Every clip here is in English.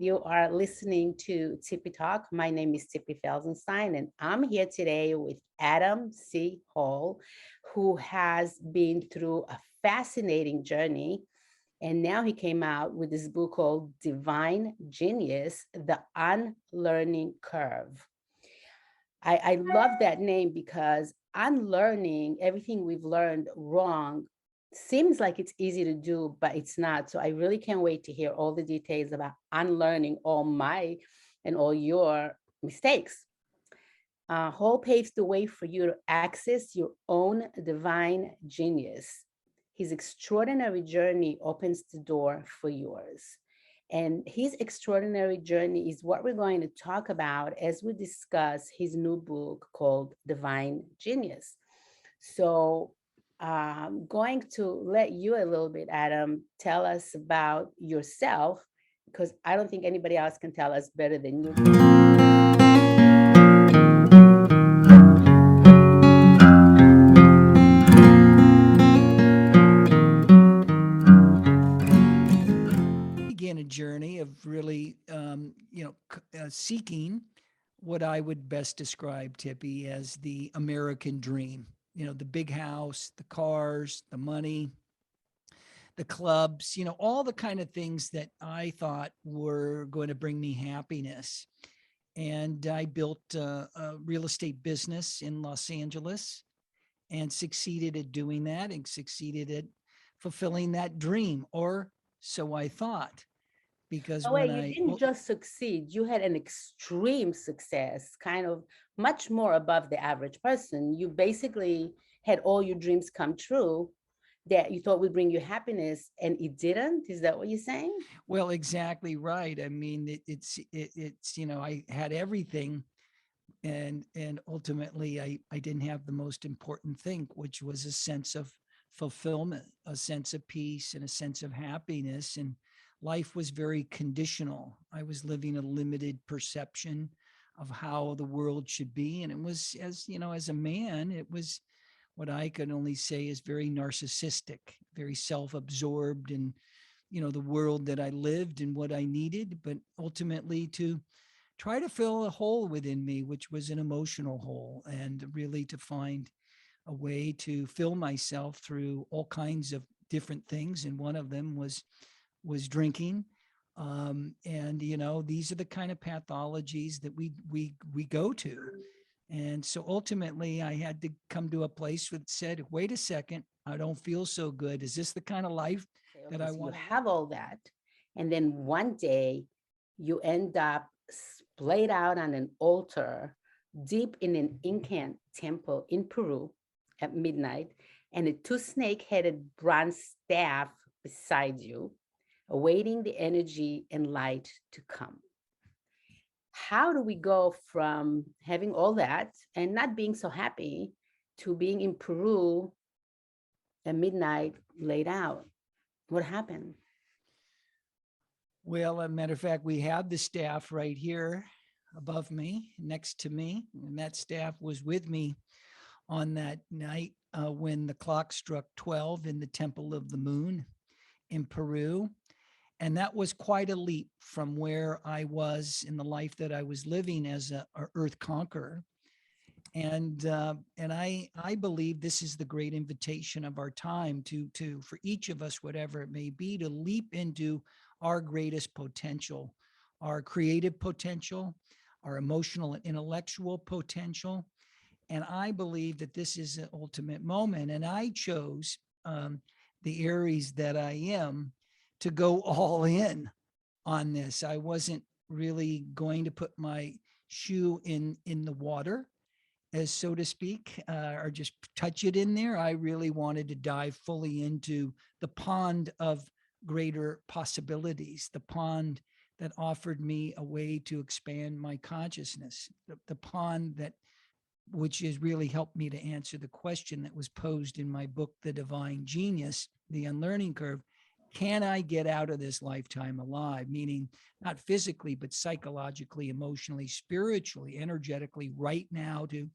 You are listening to Tippy Talk. My name is Tippy Felsenstein, and I'm here today with Adam C. Hall, who has been through a fascinating journey. And now he came out with this book called Divine Genius, The Unlearning Curve. I love that name because unlearning everything we've learned wrong seems like it's easy to do, but it's not. So I really can't wait to hear all the details about unlearning all my and all your mistakes. Hall paves the way for you to access your own divine genius. His extraordinary journey opens the door for yours. And his extraordinary journey is what we're going to talk about as we discuss his new book called Divine Genius. So I'm going to let you a little bit, Adam, tell us about yourself, because I don't think anybody else can tell us better than you can. Began a journey of really, seeking what I would best describe, Tippy, as the American dream. The big house, the cars, the money, the clubs, all the kind of things that I thought were going to bring me happiness. And I built a real estate business in Los Angeles and succeeded at doing that and succeeded at fulfilling that dream, or so I thought. Because No way, you didn't just succeed, you had an extreme success, kind of much more above the average person. You basically had all your dreams come true that you thought would bring you happiness and it didn't. Is that what you're saying? well, exactly right. I mean, it's I had everything, and ultimately I didn't have the most important thing, which was a sense of fulfillment, a sense of peace, and a sense of happiness. And life was very conditional. I was living a limited perception of how the world should be, and it was, as a man, it was what I can only say is very narcissistic, very self-absorbed, and the world that I lived and what I needed, but ultimately to try to fill a hole within me, which was an emotional hole, and really to find a way to fill myself through all kinds of different things. And one of them was drinking. And these are the kind of pathologies that we go to. And so ultimately, I had to come to a place that said, "Wait a second, I don't feel so good. Is this the kind of life Okay, that okay, I so you want to live?" have all that, and then one day you end up splayed out on an altar deep in an Incan temple in Peru at midnight, and a two snake-headed bronze staff beside you, awaiting the energy and light to come. How do we go from having all that and not being so happy to being in Peru at midnight laid out? What happened? Well, as a matter of fact, we have the staff right here above me, next to me, and that staff was with me on that night when the clock struck 12 in the Temple of the Moon in Peru. And that was quite a leap from where I was in the life that I was living as a Earth conqueror. And I believe this is the great invitation of our time to for each of us, whatever it may be, to leap into our greatest potential, our creative potential, our emotional and intellectual potential. And I believe that this is an ultimate moment. And I chose the Aries that I am to go all in on this. I wasn't really going to put my shoe in the water, as so to speak, or just touch it in there. I really wanted to dive fully into the pond of greater possibilities, the pond that offered me a way to expand my consciousness, the pond that which has really helped me to answer the question that was posed in my book, The Divine Genius, The Unlearning Curve. Can I get out of this lifetime alive? Meaning not physically, but psychologically, emotionally, spiritually, energetically, right now, to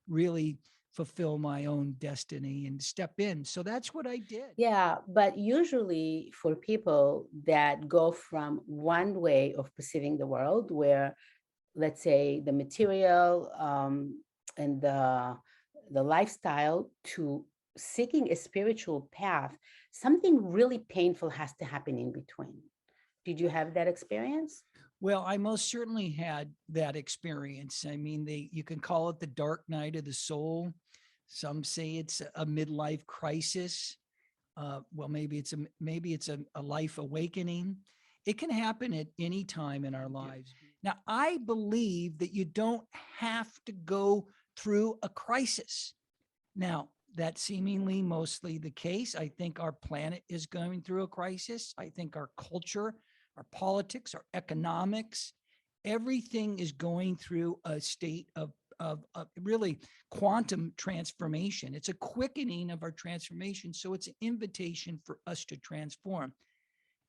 really fulfill my own destiny and step in. So that's what I did. Yeah, but usually for people that go from one way of perceiving the world, where let's say the material and the lifestyle, to seeking a spiritual path, something really painful has to happen in between. Did you have that experience? Well, I most certainly had that experience. I mean, you can call it the dark night of the soul. Some say it's a midlife crisis. Well, maybe it's a life awakening. It can happen at any time in our lives. Now, I believe that you don't have to go through a crisis. Now, that's seemingly mostly the case. I think our planet is going through a crisis. I think our culture, our politics, our economics, everything is going through a state of really quantum transformation. It's a quickening of our transformation. So it's an invitation for us to transform.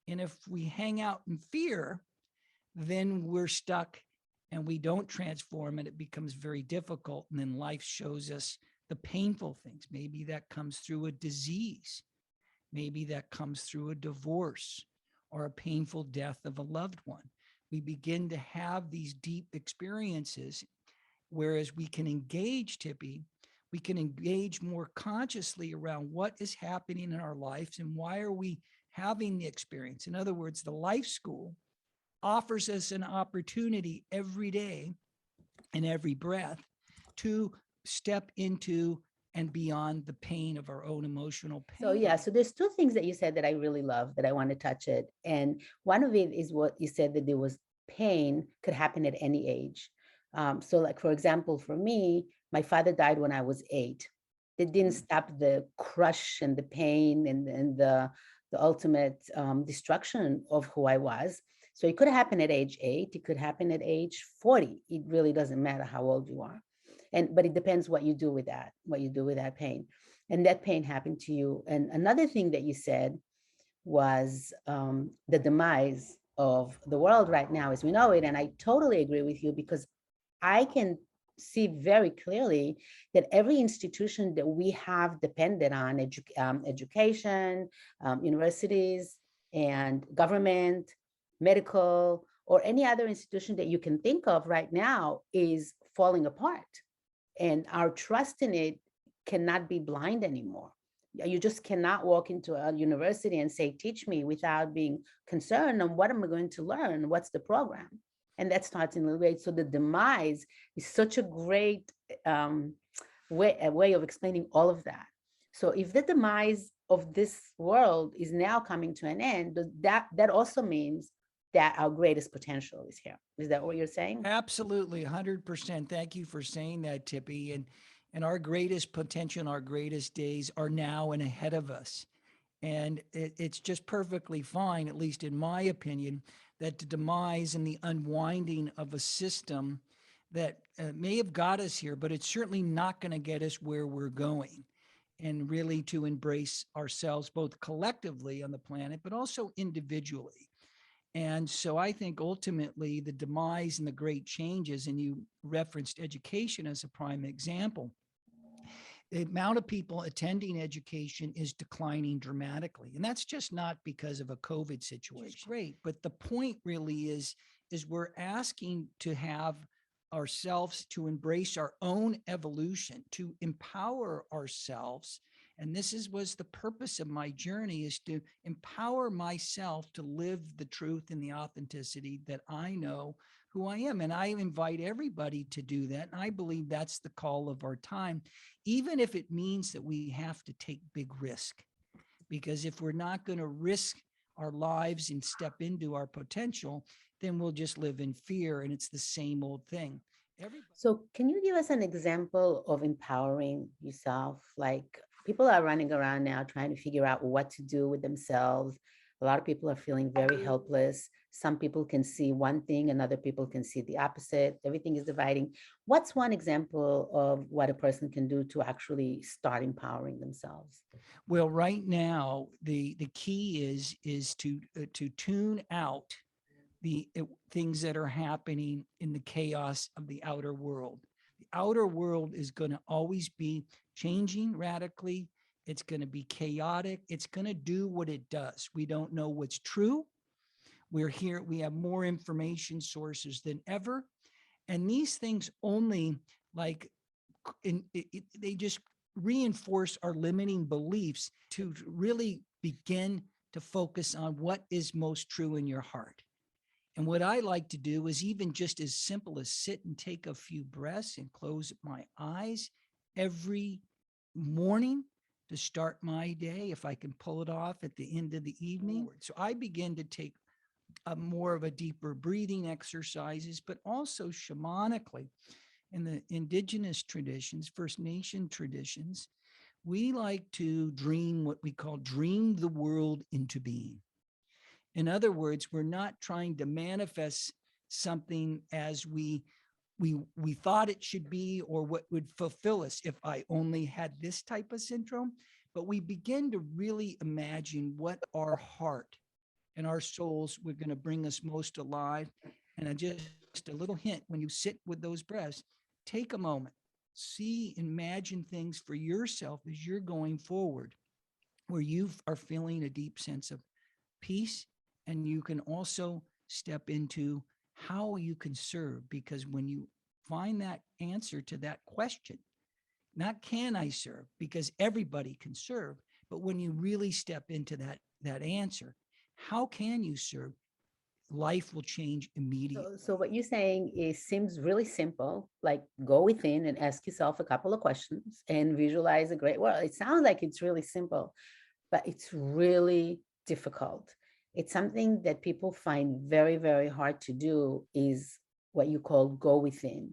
And if we hang out in fear, then we're stuck and we don't transform, and it becomes very difficult. And then life shows us the painful things. Maybe that comes through a disease. Maybe that comes through a divorce or a painful death of a loved one. We begin to have these deep experiences, whereas we can engage, Tippy, we can engage more consciously around what is happening in our lives and why are we having the experience. In other words, the life school offers us an opportunity every day and every breath to step into and beyond the pain of our own emotional So pain. yeah, so there's two things that you said that I really love that I want to touch it. And one of it is what you said, that there was pain could happen at any age. So like, for example, for me, my father died when I was 8. It didn't stop the crush and the pain and the ultimate destruction of who I was. So it could happen at age 8. It could happen at age 40. It really doesn't matter how old you are. But it depends what you do with that, what you do with that pain. And that pain happened to you. And another thing that you said was the demise of the world right now as we know it. And I totally agree with you, because I can see very clearly that every institution that we have depended on, education, universities, and government, medical, or any other institution that you can think of right now, is falling apart. And our trust in it cannot be blind anymore. You just cannot walk into a university and say, teach me, without being concerned on what am I going to learn? What's the program? And that starts in the grade. So the demise is such a great a way of explaining all of that. So if the demise of this world is now coming to an end, that also means that our greatest potential is here. Is that what you're saying? Absolutely, 100%. Thank you for saying that, Tippy. And our greatest potential and our greatest days are now and ahead of us. And it's just perfectly fine, at least in my opinion, that the demise and the unwinding of a system that may have got us here, but it's certainly not going to get us where we're going. And really to embrace ourselves both collectively on the planet, but also individually. And so I think ultimately the demise and the great changes, and you referenced education as a prime example, the amount of people attending education is declining dramatically. And that's just not because of a COVID situation. Great. But the point really is we're asking to have ourselves to embrace our own evolution, to empower ourselves. And was the purpose of my journey, is to empower myself to live the truth and the authenticity that I know who I am. And I invite everybody to do that. And I believe that's the call of our time, even if it means that we have to take big risk. Because if we're not going to risk our lives and step into our potential, then we'll just live in fear. And it's the same old thing. So, can you give us an example of empowering yourself? Like, people are running around now trying to figure out what to do with themselves. A lot of people are feeling very helpless. Some people can see one thing, and other people can see the opposite. Everything is dividing. What's one example of what a person can do to actually start empowering themselves? Well, right now, the key is to tune out the things that are happening in the chaos of the outer world. outer world is going to always be changing radically. It's going to be chaotic. It's going to do what it does. We don't know what's true. We're here. We have more information sources than ever. And these things only like they just reinforce our limiting beliefs to really begin to focus on what is most true in your heart. And what I like to do is even just as simple as sit and take a few breaths and close my eyes every morning to start my day, if I can pull it off at the end of the evening. So I begin to take more of a deeper breathing exercises, but also shamanically in the indigenous traditions, First Nation traditions, we like to dream what we call dream the world into being. In other words, we're not trying to manifest something as we thought it should be or what would fulfill us if I only had this type of syndrome, but we begin to really imagine what our heart and our souls were going to bring us most alive. And just a little hint, when you sit with those breaths, take a moment, see, imagine things for yourself as you're going forward, where you are feeling a deep sense of peace. And you can also step into how you can serve, because when you find that answer to that question, not can I serve, because everybody can serve, but when you really step into that answer, how can you serve? Life will change immediately. So what you're saying is seems really simple, like go within and ask yourself a couple of questions and visualize a great world. It sounds like it's really simple, but it's really difficult. It's something that people find very, very hard to do, is what you call go within.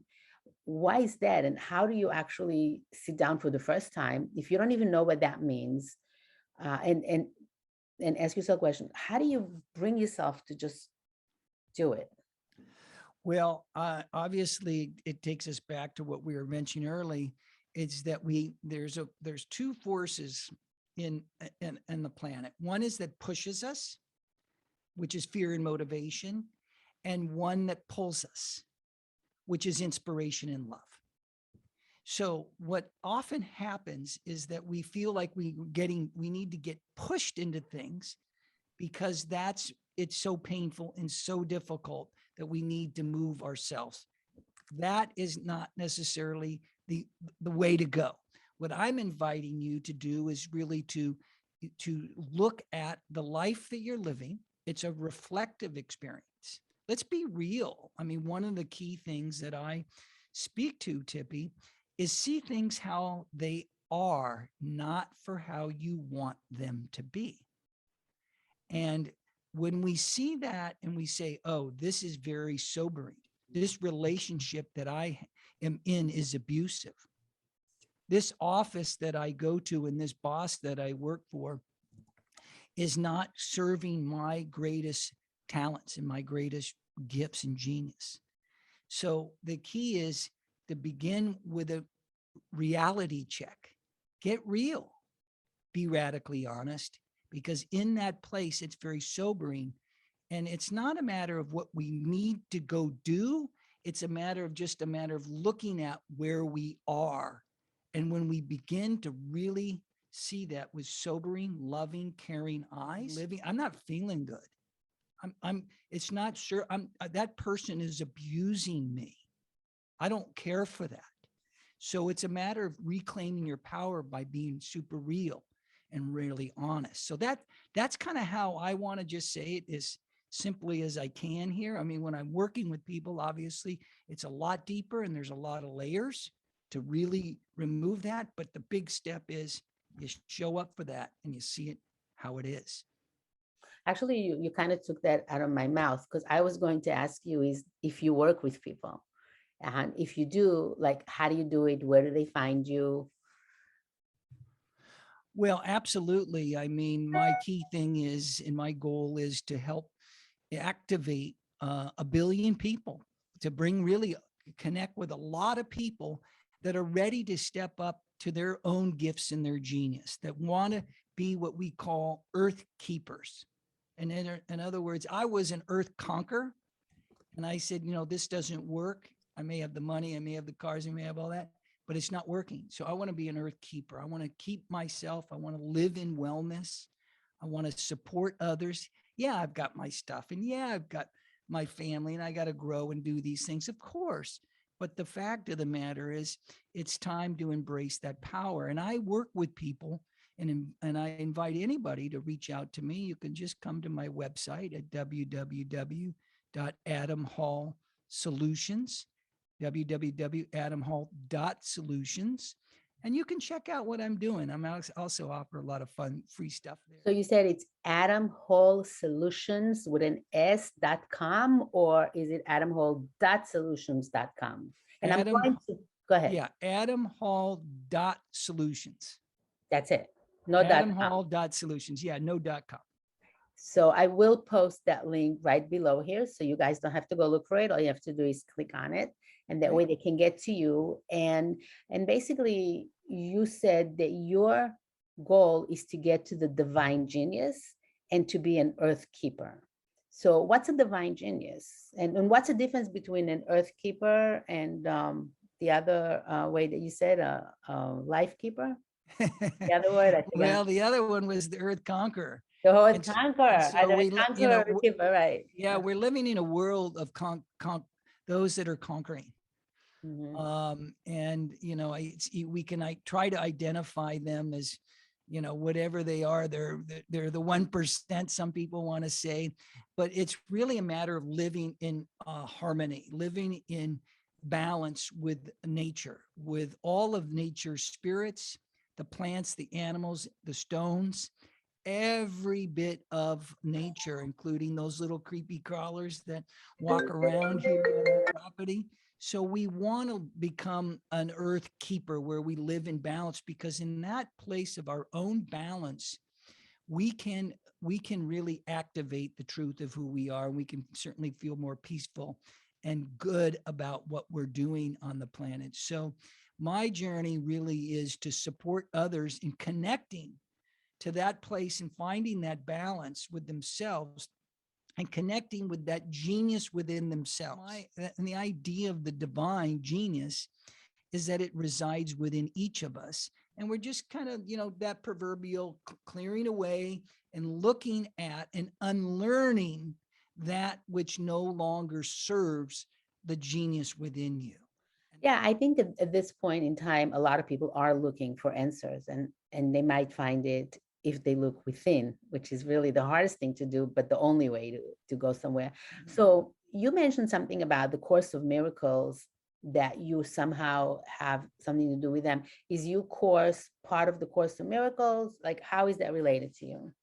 Why is that? And how do you actually sit down for the first time if you don't even know what that means? And ask yourself a question: how do you bring yourself to just do it? Well, obviously, it takes us back to what we were mentioning early. It's that there's two forces in the planet. One is that pushes us, which is fear and motivation, and one that pulls us, which is inspiration and love. So what often happens is that we feel like we need to get pushed into things because it's so painful and so difficult that we need to move ourselves. That is not necessarily the way to go. What I'm inviting you to do is really to look at the life that you're living. It's a reflective experience. Let's be real. I mean, one of the key things that I speak to, Tippy, is see things how they are, not for how you want them to be. And when we see that and we say, oh, this is very sobering, this relationship that I am in is abusive, this office that I go to and this boss that I work for is not serving my greatest talents and my greatest gifts and genius. So the key is to begin with a reality check. Get real. Be radically honest, because in that place, it's very sobering. And it's not a matter of what we need to go do. It's a matter of looking at where we are. And when we begin to really see that with sobering, loving, caring eyes, I'm not feeling good. It's not sure that person is abusing me. I don't care for that. So it's a matter of reclaiming your power by being super real and really honest. So that's kind of how I want to just say it as simply as I can here. I mean, when I'm working with people, obviously it's a lot deeper and there's a lot of layers to really remove that. But the big step is you show up for that and you see it how it is. Actually, you kind of took that out of my mouth, because I was going to ask you is if you work with people. And if you do, like, how do you do it? Where do they find you? Well, absolutely. I mean, my key thing is, and my goal is to help activate 1 billion people, to bring really connect with a lot of people that are ready to step up to their own gifts and their genius, that want to be what we call earth keepers. And in other words, I was an earth conqueror. And I said, this doesn't work. I may have the money, I may have the cars, I may have all that, but it's not working. So I want to be an earth keeper. I want to keep myself. I want to live in wellness. I want to support others. Yeah, I've got my stuff, and yeah, I've got my family, and I got to grow and do these things, of course. But the fact of the matter is, it's time to embrace that power. And I work with people, and I invite anybody to reach out to me. You can just come to my website at www.adamhallsolutions, www.adamhall.solutions, and you can check out what I'm doing. I'm also offer a lot of fun free stuff there. So you said it's Adam Hall Solutions with an S.com, or is it adamhall.solutions.com? And I'm Adam, going to go ahead. yeah, adamhall.solutions. That's it. No .com. Adamhall.solutions. Yeah, no .com. So I will post that link right below here, so you guys don't have to go look for it. All you have to do is click on it, and that way they can get to you. And basically, you said that your goal is to get to the divine genius and to be an earth keeper. So what's a divine genius, and what's the difference between an earth keeper and the other way that you said life keeper? The other word, I forgot. Well, the other one was the earth conqueror. The whole And conqueror. so Either we, conqueror or keeper, right? yeah, we're living in a world of those that are conquering. Mhm. And we can try to identify them as, whatever they are. They're the 1%, some people want to say, but it's really a matter of living in harmony, living in balance with nature, with all of nature's spirits, the plants, the animals, the stones, every bit of nature, including those little creepy crawlers that walk around here on our property. So we want to become an earth keeper where we live in balance, because in that place of our own balance, we can really activate the truth of who we are. We can certainly feel more peaceful and good about what we're doing on the planet. So my journey really is to support others in connecting to that place and finding that balance with themselves and connecting with that genius within themselves. And the idea of the divine genius is that it resides within each of us. And we're just kind of, that proverbial clearing away and looking at and unlearning that which no longer serves the genius within you. Yeah, I think at this point in time, a lot of people are looking for answers, and they might find it if they look within, which is really the hardest thing to do, but the only way to go somewhere. So you mentioned something about the Course of Miracles, that you somehow have something to do with them. Is your course part of the Course of Miracles? Like, how is that related to you?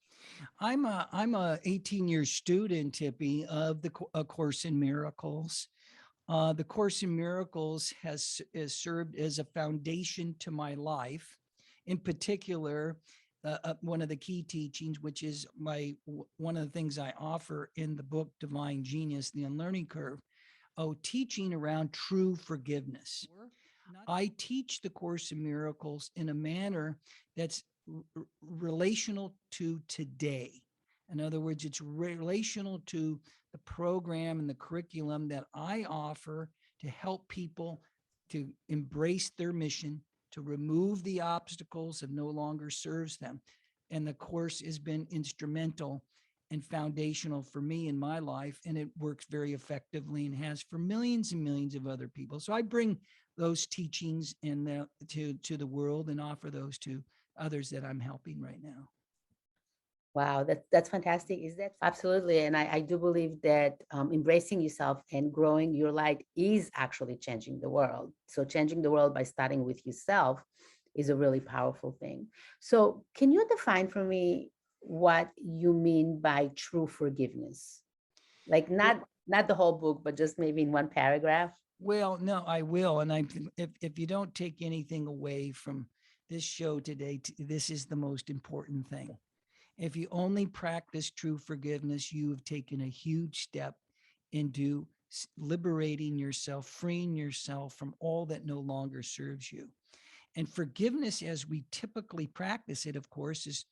I'm a 18-year student, Tippy, of the Course in Miracles. The Course in Miracles has served as a foundation to my life. In particular, one of the key teachings, which is one of the things I offer in the book Divine Genius, The Unlearning Curve, teaching around true forgiveness. I teach the Course in Miracles in a manner that's relational to today. In other words, it's relational to the program and the curriculum that I offer to help people to embrace their mission, to remove the obstacles that no longer serves them. And the course has been instrumental and foundational for me in my life, and it works very effectively and has for millions and millions of other people. So I bring those teachings to the world and offer those to others that I'm helping right now. Wow, that's fantastic. Is that absolutely? And I do believe that embracing yourself and growing your light is actually changing the world. So changing the world by starting with yourself is a really powerful thing. So can you define for me what you mean by true forgiveness? Like not the whole book, but just maybe in one paragraph. Well, no, I will. And if you don't take anything away from this show today, this is the most important thing. If you only practice true forgiveness, you have taken a huge step into liberating yourself, freeing yourself from all that no longer serves you. And forgiveness, as we typically practice it, of course, is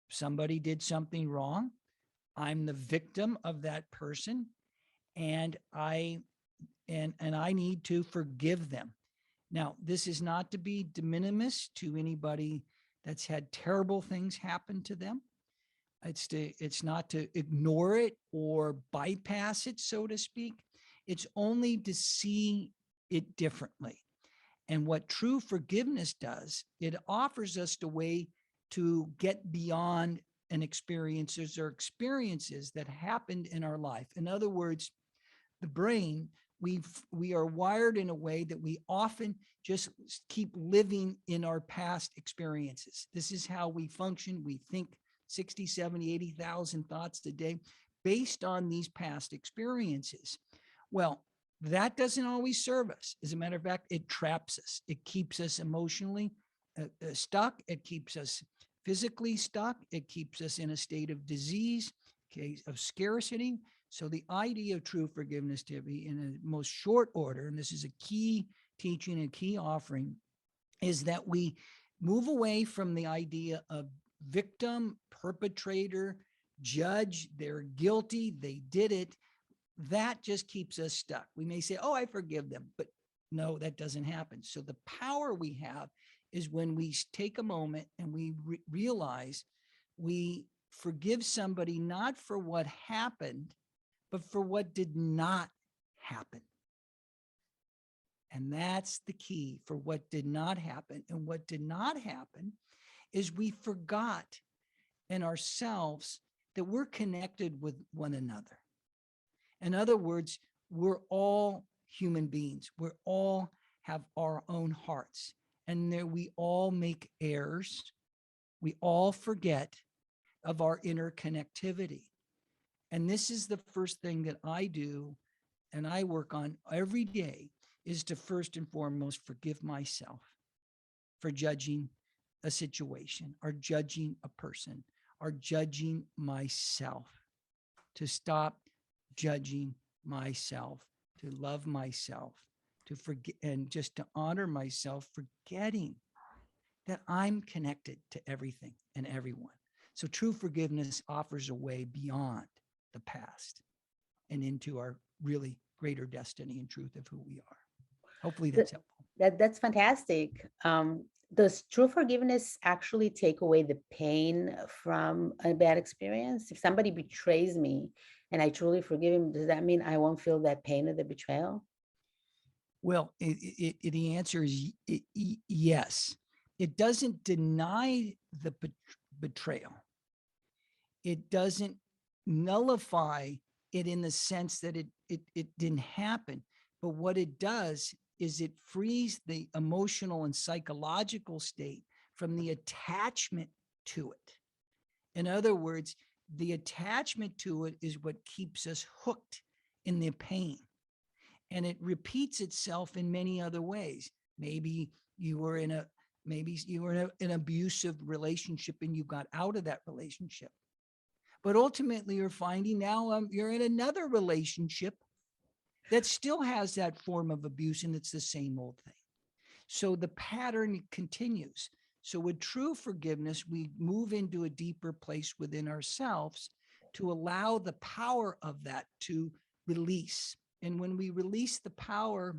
somebody did something wrong. I'm the victim of that person, and I and I need to forgive them. Now, this is not to be de minimis to anybody that's had terrible things happen to them. It's not to ignore it or bypass it, so to speak. It's only to see it differently. And what true forgiveness does, it offers us a way to get beyond an experiences or experiences that happened in our life. In other words, the brain, we are wired in a way that we often just keep living in our past experiences. This is how we function. We think 60, 70, 80,000 thoughts a day based on these past experiences. Well, that doesn't always serve us. As a matter of fact, it traps us. It keeps us emotionally stuck. It keeps us physically stuck. It keeps us in a state of disease, okay, of scarcity. So the idea of true forgiveness, Tibby, in a most short order, and this is a key teaching and key offering, is that we move away from the idea of victim, perpetrator, judge, they're guilty, they did it. That just keeps us stuck. We may say, oh, I forgive them, but no, that doesn't happen. So the power we have is when we take a moment and we realize we forgive somebody not for what happened, but for what did not happen. And that's the key for what did not happen. And what did not happen is we forgot in ourselves that we're connected with one another. In other words, we're all human beings. We all have our own hearts, and there we all make errors. We all forget of our interconnectivity. And this is the first thing that I do and I work on every day, is to first and foremost forgive myself for judging a situation or judging a person or judging myself, to stop judging myself, to love myself, to forget, and just to honor myself, forgetting that I'm connected to everything and everyone. So true forgiveness offers a way beyond the past and into our really greater destiny and truth of who we are. Hopefully that's helpful. That's fantastic. Does true forgiveness actually take away the pain from a bad experience? If somebody betrays me and I truly forgive him, does that mean I won't feel that pain of the betrayal? Well, the answer is yes. It doesn't deny the betrayal. It doesn't nullify it in the sense that it didn't happen. But what it does is it frees the emotional and psychological state from the attachment to it. In other words, the attachment to it is what keeps us hooked in the pain. And it repeats itself in many other ways. Maybe you were in an abusive relationship and you got out of that relationship. But ultimately, you're finding now you're in another relationship that still has that form of abuse, and it's the same old thing. So the pattern continues. So with true forgiveness, we move into a deeper place within ourselves to allow the power of that to release. And when we release the power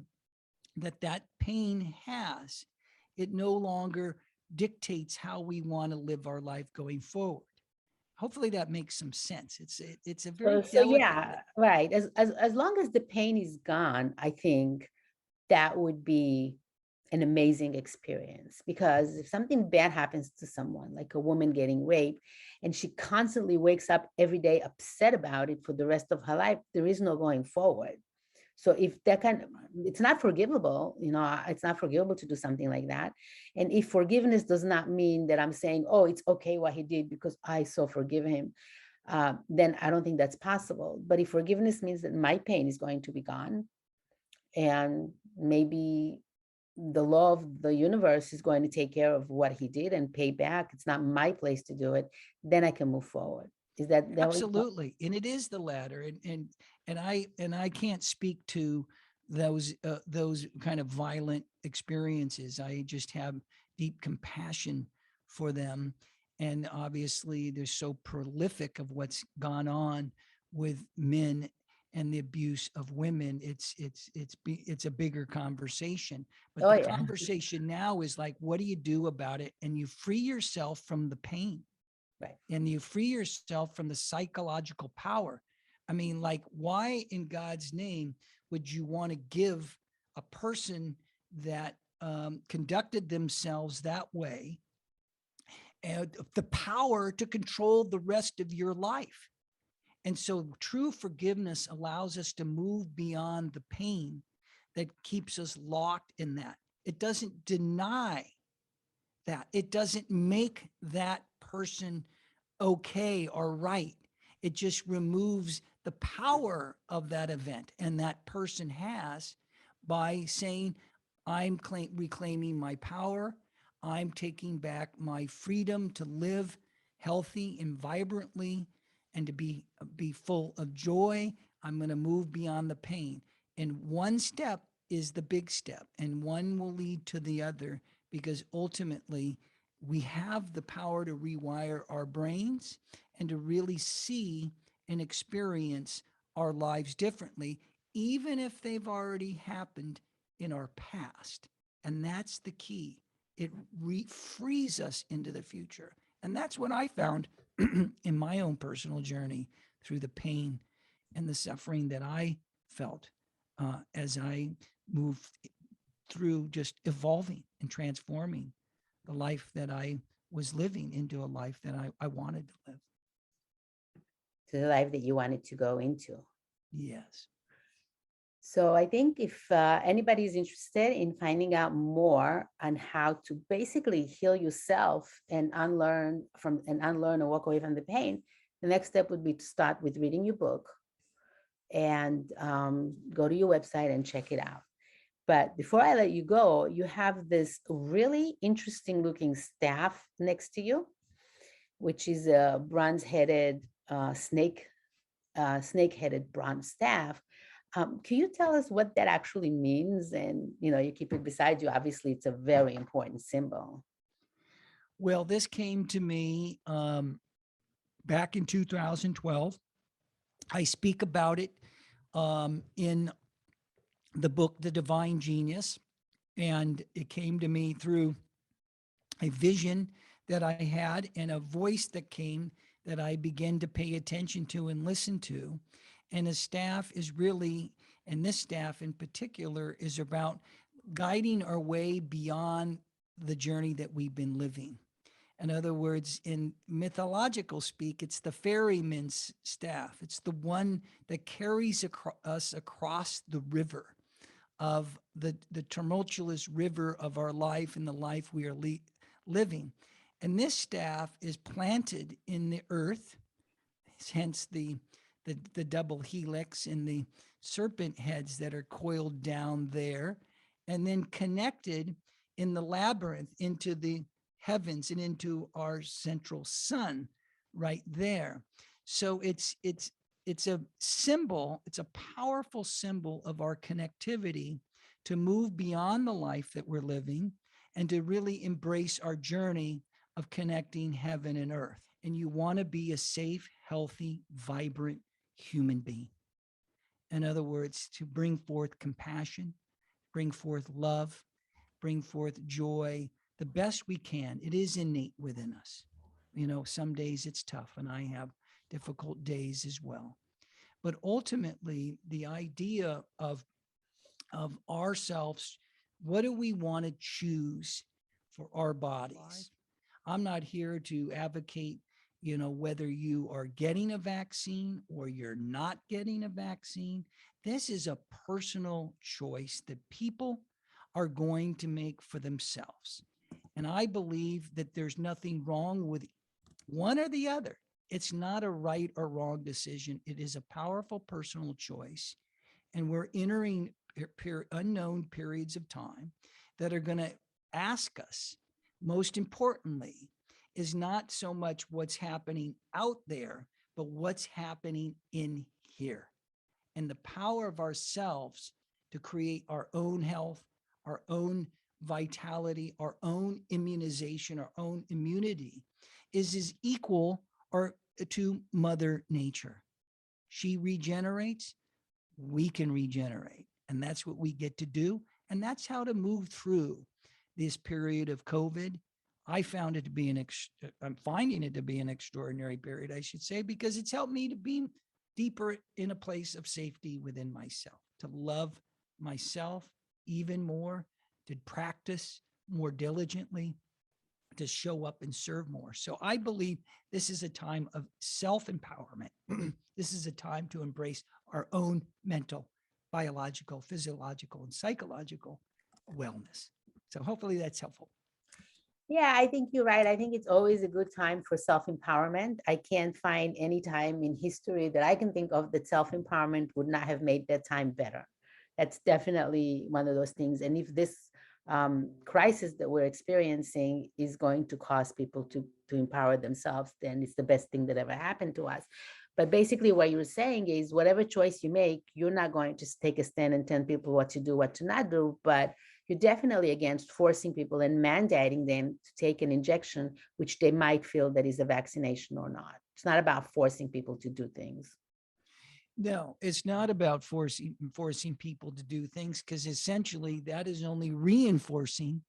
that pain has, it no longer dictates how we want to live our life going forward. Hopefully that makes some sense. It's a very So delicate yeah, thing. right. As long as the pain is gone, I think that would be an amazing experience. Because if something bad happens to someone, like a woman getting raped, and she constantly wakes up every day upset about it for the rest of her life, there is no going forward. So if that it's not forgivable, it's not forgivable to do something like that. And if forgiveness does not mean that I'm saying, oh, it's okay what he did because I so forgive him, then I don't think that's possible. But if forgiveness means that my pain is going to be gone, and maybe the law of the universe is going to take care of what he did and pay back, it's not my place to do it, then I can move forward. Is that what you thought? Absolutely, and it is the latter. And I can't speak to those kind of violent experiences. I just have deep compassion for them, and obviously they're so prolific of what's gone on with men and the abuse of women, it's a bigger conversation. But Oh the yeah. conversation now is like, what do you do about it? And you free yourself from the pain, Right. and you free yourself from the psychological power. I mean, like, why in God's name would you want to give a person that conducted themselves that way and the power to control the rest of your life? And so true forgiveness allows us to move beyond the pain that keeps us locked in that. It doesn't deny that. It doesn't make that person okay or right. It just removes the power of that event and that person has by saying, I'm reclaiming my power. I'm taking back my freedom to live healthy and vibrantly and to be full of joy. I'm going to move beyond the pain. And one step is the big step, and one will lead to the other, because ultimately we have the power to rewire our brains and to really see and experience our lives differently, even if they've already happened in our past. And that's the key. It frees us into the future. And that's what I found in my own personal journey through the pain and the suffering that I felt as I moved through just evolving and transforming the life that I was living into a life that I wanted to live. To the life that you wanted to go into. Yes. So I think if anybody is interested in finding out more on how to basically heal yourself and unlearn or walk away from the pain, the next step would be to start with reading your book and go to your website and check it out. But before I let you go, you have this really interesting looking staff next to you, which is a bronze-headed snake-headed bronze staff. Can you tell us what that actually means? And you keep it beside you. Obviously, it's a very important symbol. Well, this came to me back in 2012. I speak about it in the book, The Divine Genius. And it came to me through a vision that I had and a voice that came that I began to pay attention to and listen to. And the staff is really, and this staff in particular, is about guiding our way beyond the journey that we've been living. In other words, in mythological speak, it's the ferryman's staff. It's the one that carries us across the river of the tumultuous river of our life and the life we are living. And this staff is planted in the earth, hence the double helix and the serpent heads that are coiled down there, and then connected in the labyrinth into the heavens and into our central sun right there. So it's a symbol, it's a powerful symbol of our connectivity to move beyond the life that we're living and to really embrace our journey of connecting heaven and earth. And you want to be a safe, healthy, vibrant human being. In other words, to bring forth compassion, bring forth love, bring forth joy the best we can. It is innate within us. Some days it's tough, and I have difficult days as well. But ultimately, the idea of ourselves, what do we want to choose for our bodies? I'm not here to advocate, whether you are getting a vaccine or you're not getting a vaccine. This is a personal choice that people are going to make for themselves. And I believe that there's nothing wrong with one or the other. It's not a right or wrong decision. It is a powerful personal choice. And we're entering unknown periods of time that are going to ask us, most importantly, is not so much what's happening out there, but what's happening in here. And the power of ourselves to create our own health, our own vitality, our own immunization, our own immunity is equal or to Mother Nature. She regenerates, we can regenerate. And that's what we get to do. And that's how to move through this period of COVID. I found it to be I'm finding it to be an extraordinary period, I should say, because it's helped me to be deeper in a place of safety within myself, to love myself even more, to practice more diligently, to show up and serve more. So I believe this is a time of self empowerment. This is a time to embrace our own mental, biological, physiological, and psychological wellness. So hopefully that's helpful. Yeah, I think you're right. I think it's always a good time for self-empowerment. I can't find any time in history that I can think of that self-empowerment would not have made that time better. That's definitely one of those things. And if this crisis that we're experiencing is going to cause people to empower themselves, then it's the best thing that ever happened to us. But basically, what you're saying is whatever choice you make, you're not going to take a stand and tell people what to do, what to not do, but you're definitely against forcing people and mandating them to take an injection, which they might feel that is a vaccination or not. It's not about forcing people to do things. No, it's not about forcing people to do things, because essentially that is only reinforcing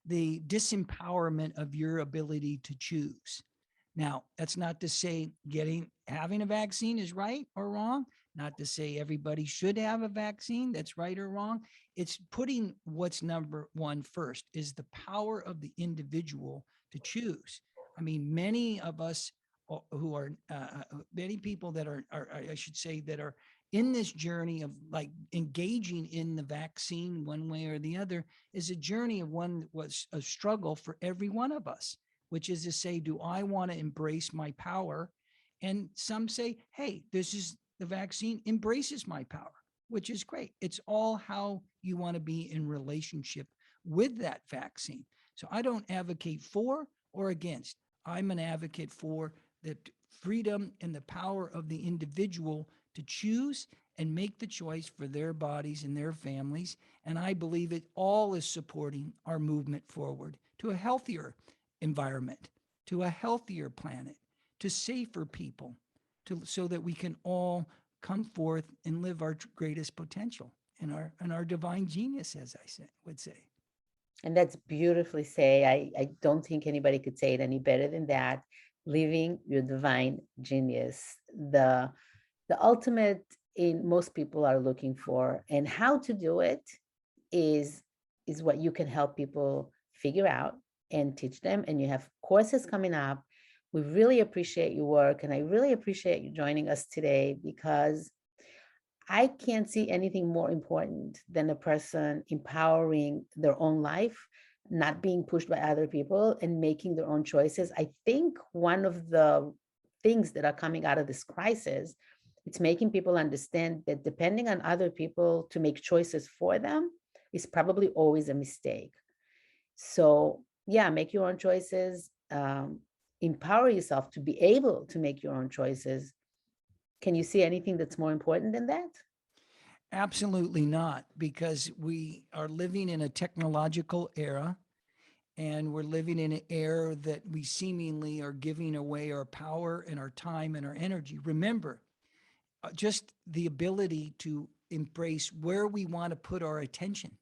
the disempowerment of your ability to choose. Now, that's not to say having a vaccine is right or wrong, not to say everybody should have a vaccine that's right or wrong. It's putting what's number one first, is the power of the individual to choose. I mean, many of us who are many people that are, I should say, that are in this journey of like engaging in the vaccine one way or the other, is a journey of one that was a struggle for every one of us, which is to say, do I want to embrace my power? And some say, hey, this is the vaccine embraces my power, which is great. It's all how you want to be in relationship with that vaccine. So I don't advocate for or against. I'm an advocate for the freedom and the power of the individual to choose and make the choice for their bodies and their families. And I believe it all is supporting our movement forward to a healthier environment, to a healthier planet, to safer people, so that we can all come forth and live our greatest potential and our divine genius, as I would say. And that's beautifully said. I don't think anybody could say it any better than that. Living your divine genius, the ultimate in most people are looking for, and how to do it is is what you can help people figure out and teach them. And you have courses coming up. We really appreciate your work, and I really appreciate you joining us today, because I can't see anything more important than a person empowering their own life, not being pushed by other people and making their own choices. I think one of the things that are coming out of this crisis, it's making people understand that depending on other people to make choices for them is probably always a mistake. So yeah, make your own choices, empower yourself to be able to make your own choices. Can you see anything that's more important than that? Absolutely not, because we are living in a technological era, and we're living in an era that we seemingly are giving away our power and our time and our energy. Remember, just the ability to embrace where we want to put our attention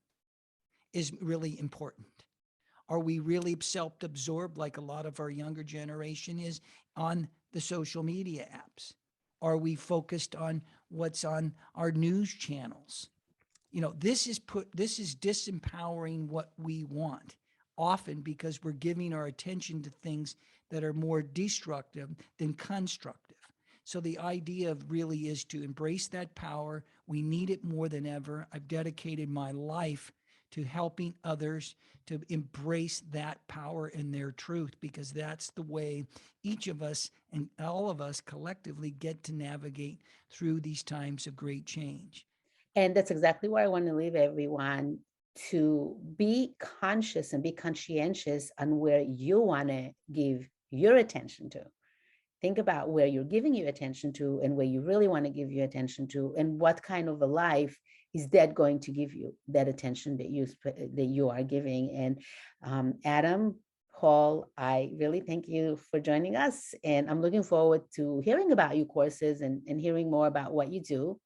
is really important. Are we really self-absorbed, like a lot of our younger generation is, on the social media apps? Are we focused on what's on our news channels? This is disempowering what we want, often because we're giving our attention to things that are more destructive than constructive. So the idea of really is to embrace that power. We need it more than ever. I've dedicated my life to helping others to embrace that power and their truth, because that's the way each of us and all of us collectively get to navigate through these times of great change. And that's exactly where I want to leave everyone, to be conscious and be conscientious on where you want to give your attention to. Think about where you're giving your attention to and where you really want to give your attention to, and what kind of a life is that going to give you that attention that you are giving. And Adam Hall, I really thank you for joining us, and I'm looking forward to hearing about your courses and hearing more about what you do.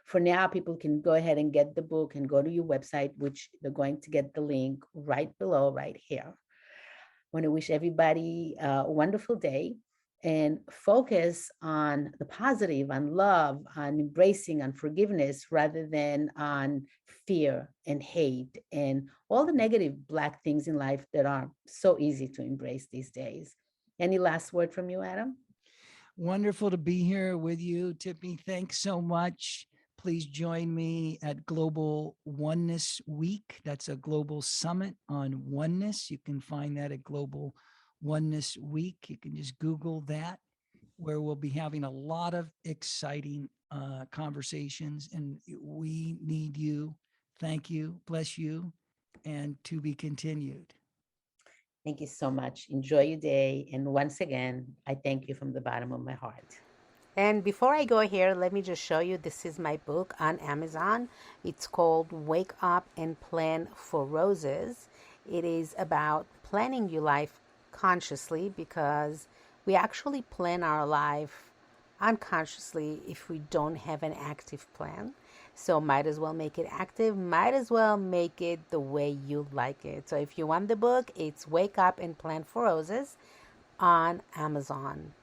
For now, people can go ahead and get the book and go to your website, which they're going to get the link right below, right here. I want to wish everybody a wonderful day and focus on the positive, on love, on embracing, on forgiveness, rather than on fear and hate and all the negative Black things in life that are so easy to embrace these days. Any last word from you, Adam? Wonderful to be here with you, Tiffany. Thanks so much. Please join me at Global Oneness Week. That's a global summit on oneness. You can find that at Global Oneness Week. You can just Google that, where we'll be having a lot of exciting conversations. And we need you. Thank you. Bless you. And to be continued. Thank you so much. Enjoy your day. And once again, I thank you from the bottom of my heart. And before I go here, let me just show you, this is my book on Amazon. It's called Wake Up and Plan for Roses. It is about planning your life consciously, because we actually plan our life unconsciously if we don't have an active plan. So might as well make it active, might as well make it the way you like it. So if you want the book, it's Wake Up and Plan for Roses on Amazon.